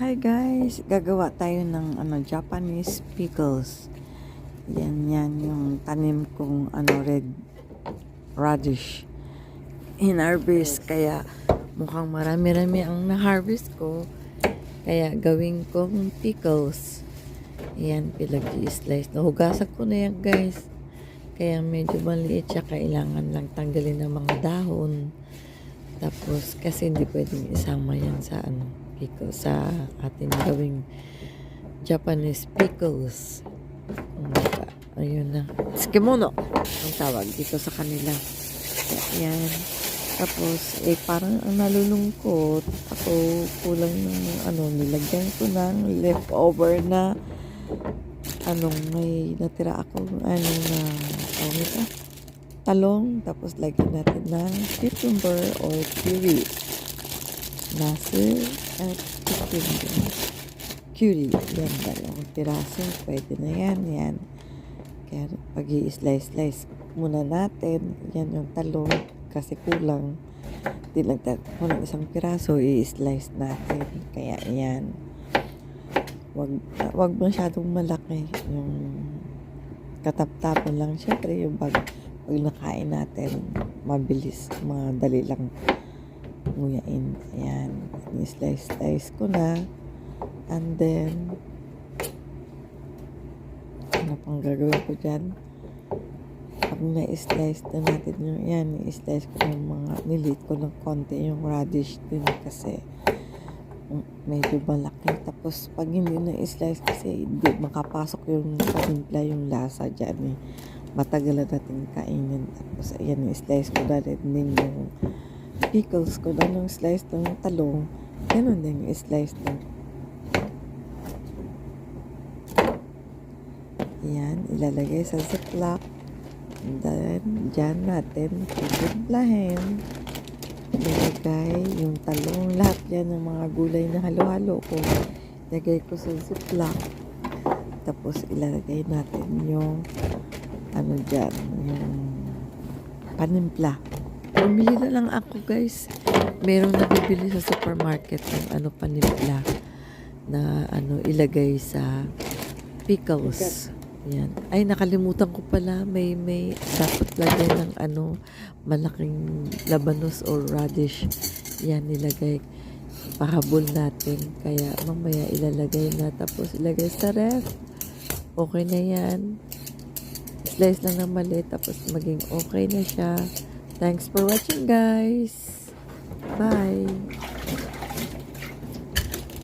Hi guys, gagawa tayo ng Japanese pickles. Yan yung tanim kong red radish. Hinarvest kaya mukhang marami-rami ang na-harvest ko. Kaya gawin kong pickles. Yan, pinag-i-slice. Nahugasan ko na yan guys. Kaya medyo maliit siya. Kailangan lang tanggalin ng mga dahon. Tapos kasi hindi pwedeng isama yan sa pickles, sa ating gawing Japanese pickles. Ayun na. Tsukemono ang tawag dito sa kanila. Yan. Tapos, parang ang nalulungkot. Ako, kulang ng nilagyan ko ng leftover na may natira akong talong. Tapos, lagyan natin ng cucumber or curry. Nasil at curry. Yan, dalawang piraso. Pwede na yan. Yan. Kaya pag i-slice muna natin. Yan yung talong. Kasi kulang. Dilagdag ko ng isang piraso. I-slice natin. Kaya yan. Wag masyadong malaki. Yung katap-tapan lang. Siyempre yung pag nakain natin, mabilis. Madali lang nguyain. Ayan. I-slice ko na. And then, ano pang gagawin ko dyan? Pag na-slice na natin i-slice ko ng nilit ko ng konti yung radish din kasi medyo malaki. Tapos, pag hindi na-slice kasi hindi makapasok yung patimpla yung lasa dyan. Matagalan natin kainin. Tapos, ayan, i-slice ko na rin din yung pickles ko na yung slice ng talong. Ganun din yung slice ng yan, ilalagay sa ziplock. And then, dyan natin titimplahin. Ilagay yung talong. Lahat yan ng mga gulay na halo-halo ko. Ilagay ko sa ziplock. Tapos, ilalagay natin yung dyan, yung panimpla. Bumili na lang ako guys. Merong nabibili sa supermarket ng panimpla na ilagay sa pickles. Yan. Ay, nakalimutan ko pala. May dapat lagay ng malaking labanos or radish. Yan, nilagay. Pahabol natin. Kaya mamaya ilalagay na. Tapos ilagay sa ref. Okay na yan. Slice lang ng maliit. Tapos maging okay na siya. Thanks for watching guys. Bye.